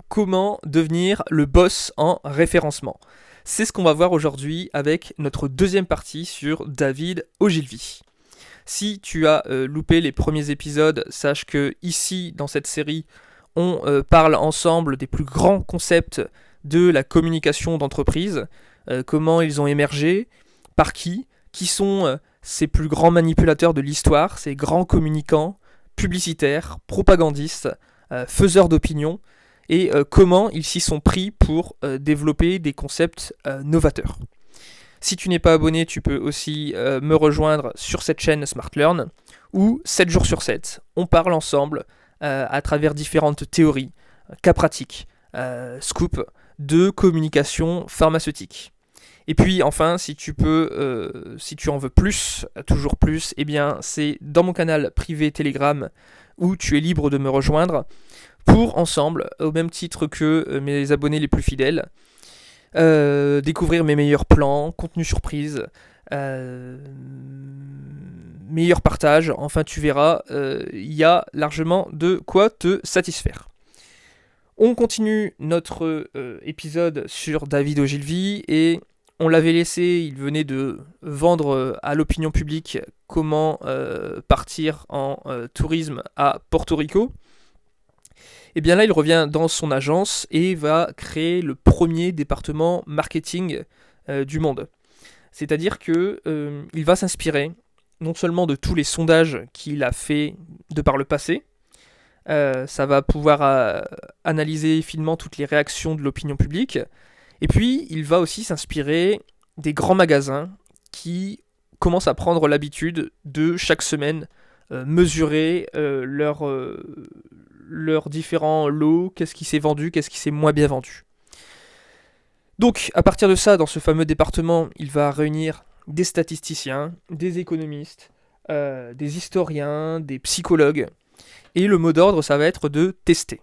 comment devenir le boss en référencement. C'est ce qu'on va voir aujourd'hui avec notre deuxième partie sur David Ogilvy. Si tu as loupé les premiers épisodes, sache que ici, dans cette série, on parle ensemble des plus grands concepts de la communication d'entreprise, comment ils ont émergé, par qui sont ces plus grands manipulateurs de l'histoire, ces grands communicants, publicitaires, propagandistes, faiseurs d'opinion, et comment ils s'y sont pris pour développer des concepts novateurs. Si tu n'es pas abonné, tu peux aussi me rejoindre sur cette chaîne Smart Learn, où 7 jours sur 7, on parle ensemble à travers différentes théories, cas pratiques, scoops de communication pharmaceutique. Et puis enfin, si tu en veux plus, toujours plus, eh bien c'est dans mon canal privé Telegram où tu es libre de me rejoindre pour ensemble, au même titre que mes abonnés les plus fidèles, découvrir mes meilleurs plans, contenus surprises, meilleurs partages, enfin tu verras, il y a largement de quoi te satisfaire. On continue notre épisode sur David Ogilvy et on l'avait laissé, il venait de vendre à l'opinion publique comment partir en tourisme à Porto Rico. Et bien là, il revient dans son agence et va créer le premier département marketing du monde. C'est-à-dire que il va s'inspirer non seulement de tous les sondages qu'il a fait de par le passé, ça va pouvoir analyser finement toutes les réactions de l'opinion publique, et puis il va aussi s'inspirer des grands magasins qui commencent à prendre l'habitude de chaque semaine mesurer leurs différents lots, qu'est-ce qui s'est vendu, qu'est-ce qui s'est moins bien vendu. Donc, à partir de ça, dans ce fameux département, il va réunir des statisticiens, des économistes, des historiens, des psychologues, et le mot d'ordre, ça va être de tester.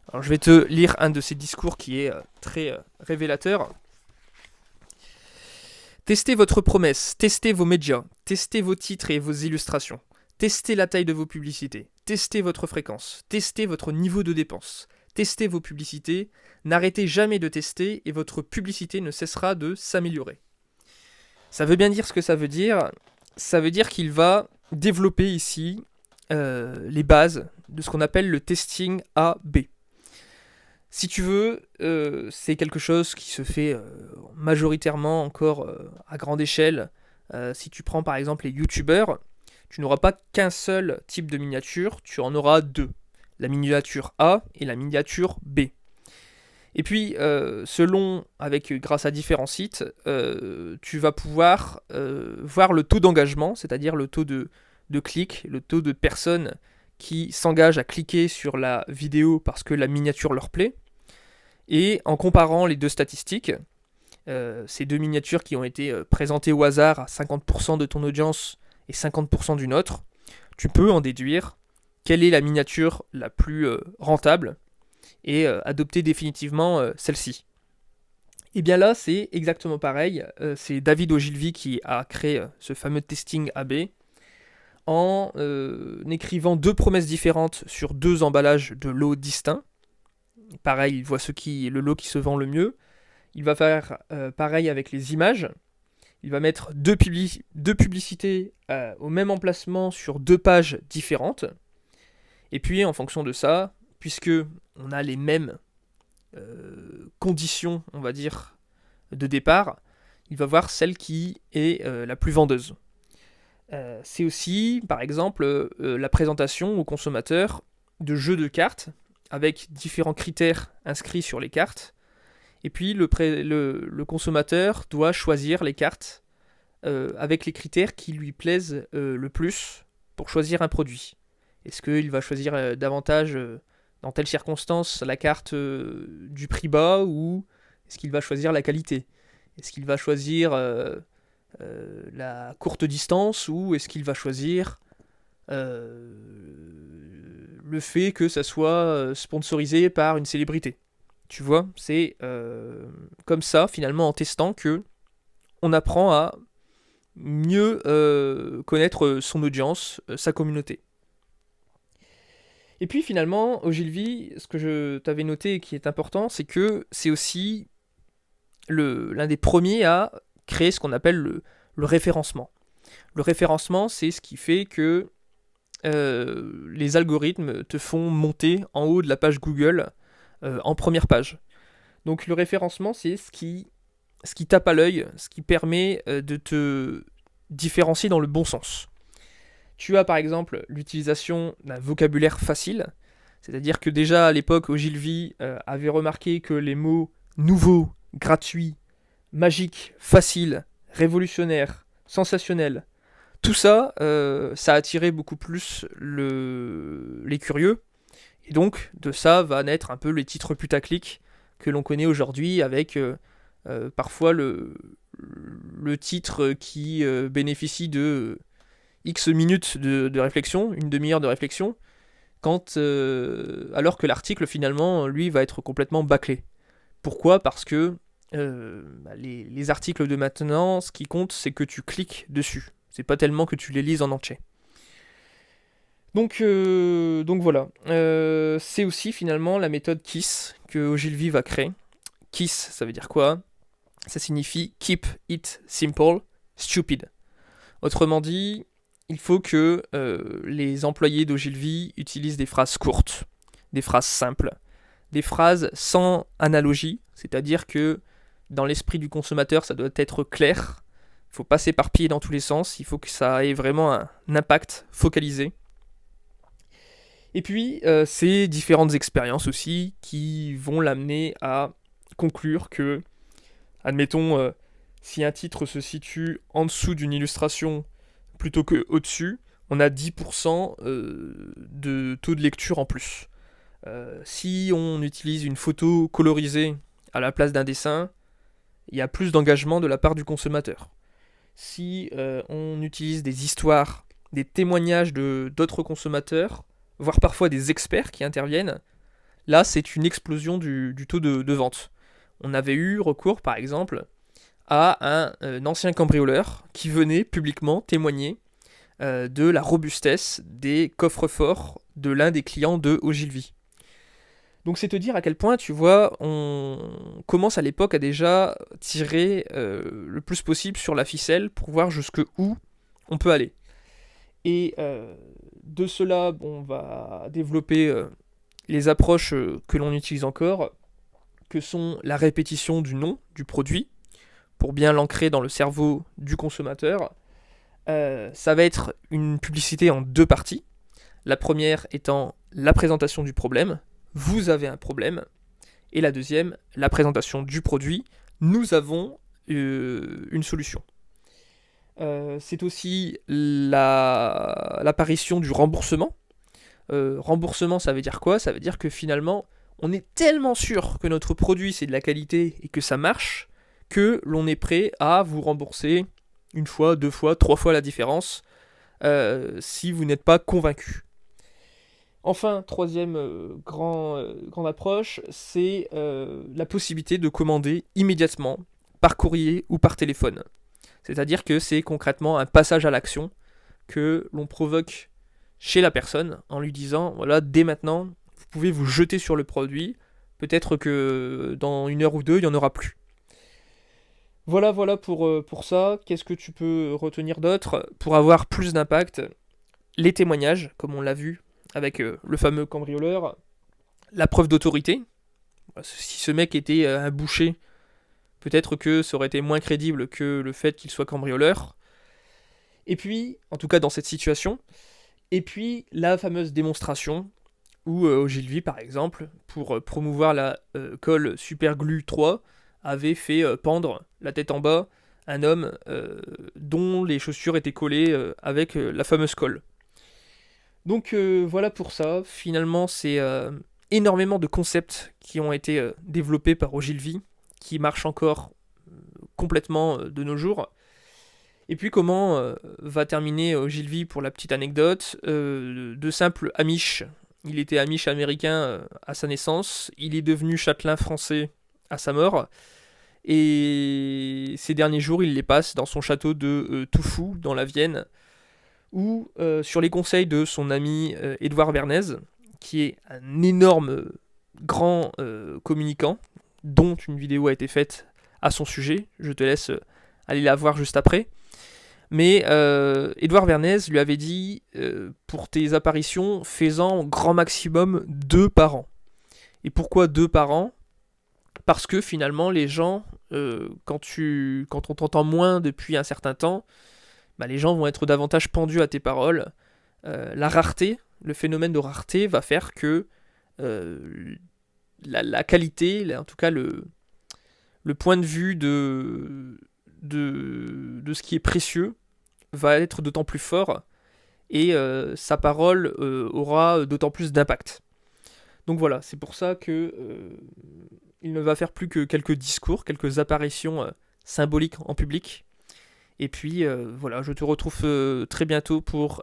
Alors, je vais te lire un de ces discours qui est très révélateur. Testez votre promesse, testez vos médias, testez vos titres et vos illustrations. Testez la taille de vos publicités, testez votre fréquence, testez votre niveau de dépense, testez vos publicités, n'arrêtez jamais de tester et votre publicité ne cessera de s'améliorer. Ça veut bien dire ce que ça veut dire. Ça veut dire qu'il va développer ici les bases de ce qu'on appelle le testing A/B. Si tu veux, c'est quelque chose qui se fait majoritairement encore à grande échelle. Si tu prends par exemple les youtubeurs, tu n'auras pas qu'un seul type de miniature, tu en auras deux. La miniature A et la miniature B. Et puis, grâce à différents sites, tu vas pouvoir voir le taux d'engagement, c'est-à-dire le taux de clics, le taux de personnes qui s'engagent à cliquer sur la vidéo parce que la miniature leur plaît. Et en comparant les deux statistiques, ces deux miniatures qui ont été présentées au hasard à 50% de ton audience et 50% d'une autre, tu peux en déduire quelle est la miniature la plus rentable et adopter définitivement celle-ci. Et bien là, c'est exactement pareil. C'est David Ogilvy qui a créé ce fameux testing A/B en écrivant deux promesses différentes sur deux emballages de lots distincts. Pareil, il voit le lot qui se vend le mieux. Il va faire pareil avec les images. Il va mettre deux publicités au même emplacement sur deux pages différentes. Et puis, en fonction de ça, puisque on a les mêmes conditions, on va dire, de départ, il va voir celle qui est la plus vendeuse. C'est aussi, par exemple, la présentation aux consommateurs de jeux de cartes avec différents critères inscrits sur les cartes. Et puis, le consommateur doit choisir les cartes avec les critères qui lui plaisent le plus pour choisir un produit. Est-ce qu'il va choisir davantage, dans telle circonstance, la carte du prix bas ou est-ce qu'il va choisir la qualité ? Est-ce qu'il va choisir la courte distance ou est-ce qu'il va choisir le fait que ça soit sponsorisé par une célébrité ? Tu vois, c'est comme ça, finalement, en testant, que on apprend à mieux connaître son audience, sa communauté. Et puis finalement, Ogilvy, ce que je t'avais noté et qui est important, c'est que c'est aussi l'un des premiers à créer ce qu'on appelle le référencement. Le référencement, c'est ce qui fait que les algorithmes te font monter en haut de la page Google en première page. Donc le référencement, c'est ce qui tape à l'œil, ce qui permet de te différencier dans le bon sens. Tu as par exemple l'utilisation d'un vocabulaire facile, c'est-à-dire que déjà à l'époque, Ogilvy avait remarqué que les mots nouveaux, gratuits, magiques, faciles, révolutionnaires, sensationnels, tout ça, ça a attiré beaucoup plus les curieux, et donc de ça va naître un peu les titres putaclic que l'on connaît aujourd'hui avec parfois le titre qui bénéficie de X minutes de réflexion, une demi-heure de réflexion, alors que l'article finalement, lui, va être complètement bâclé. Pourquoi ? Parce que les articles de maintenant, ce qui compte, c'est que tu cliques dessus. C'est pas tellement que tu les lises en entier. Donc voilà. C'est aussi finalement la méthode KISS que Ogilvy va créer. KISS, ça veut dire quoi ? Ça signifie Keep It Simple, Stupid. Autrement dit, il faut que les employés d'Ogilvy utilisent des phrases courtes, des phrases simples, des phrases sans analogie, c'est-à-dire que dans l'esprit du consommateur, ça doit être clair, il ne faut pas s'éparpiller dans tous les sens, il faut que ça ait vraiment un impact focalisé. Et puis, ces différentes expériences aussi qui vont l'amener à conclure que, admettons, si un titre se situe en dessous d'une illustration plutôt que au-dessus, on a 10% de taux de lecture en plus. Si on utilise une photo colorisée à la place d'un dessin, il y a plus d'engagement de la part du consommateur. Si on utilise des histoires, des témoignages d'autres consommateurs, voire parfois des experts qui interviennent, là c'est une explosion du taux de vente. On avait eu recours par exemple à un ancien cambrioleur qui venait publiquement témoigner de la robustesse des coffres-forts de l'un des clients de Ogilvy. Donc c'est te dire à quel point, tu vois, on commence à l'époque à déjà tirer le plus possible sur la ficelle pour voir jusqu'où on peut aller. Et de cela, on va développer les approches que l'on utilise encore, que sont la répétition du nom du produit, pour bien l'ancrer dans le cerveau du consommateur. Ça va être une publicité en deux parties. La première étant la présentation du problème. Vous avez un problème. Et la deuxième, la présentation du produit. Nous avons une solution. C'est aussi l'apparition du remboursement. Remboursement, ça veut dire quoi ? Ça veut dire que finalement, on est tellement sûr que notre produit c'est de la qualité et que ça marche, que l'on est prêt à vous rembourser une fois, deux fois, trois fois la différence si vous n'êtes pas convaincu. Enfin, troisième grande approche, c'est la possibilité de commander immédiatement par courrier ou par téléphone. C'est-à-dire que c'est concrètement un passage à l'action que l'on provoque chez la personne en lui disant, voilà, dès maintenant, vous pouvez vous jeter sur le produit, peut-être que dans une heure ou deux, il n'y en aura plus. Voilà pour ça. Qu'est-ce que tu peux retenir d'autre pour avoir plus d'impact ? Les témoignages, comme on l'a vu avec le fameux cambrioleur, la preuve d'autorité. Si ce mec était un boucher, peut-être que ça aurait été moins crédible que le fait qu'il soit cambrioleur. Et puis, en tout cas dans cette situation, et puis la fameuse démonstration où Ogilvy, par exemple, pour promouvoir la colle Superglue 3, avait fait pendre la tête en bas un homme dont les chaussures étaient collées avec la fameuse colle. Donc voilà pour ça. Finalement, c'est énormément de concepts qui ont été développés par Ogilvy, qui marchent encore complètement de nos jours. Et puis comment va terminer Ogilvy pour la petite anecdote, de simple Amish. Il était Amish américain à sa naissance, il est devenu châtelain français à sa mort, et ces derniers jours il les passe dans son château de Toufou, dans la Vienne, où sur les conseils de son ami Édouard Bernays, qui est un énorme, grand communicant, dont une vidéo a été faite à son sujet. Je te laisse aller la voir juste après. Mais Édouard Bernays lui avait dit, pour tes apparitions, fais-en grand maximum 2 par an. Et pourquoi 2 par an ? Parce que finalement, les gens, quand on t'entend moins depuis un certain temps, les gens vont être davantage pendus à tes paroles. La rareté, le phénomène de rareté va faire que la qualité, en tout cas le point de vue de ce qui est précieux, va être d'autant plus fort et sa parole aura d'autant plus d'impact. Donc voilà, c'est pour ça que il ne va faire plus que quelques discours, quelques apparitions symboliques en public. Et puis voilà, je te retrouve très bientôt pour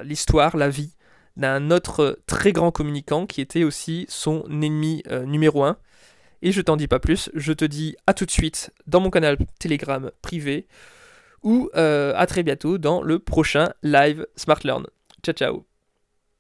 l'histoire, la vie d'un autre très grand communicant qui était aussi son ennemi numéro 1. Et je t'en dis pas plus, je te dis à tout de suite dans mon canal Telegram privé ou à très bientôt dans le prochain live Smart Learn. Ciao ciao.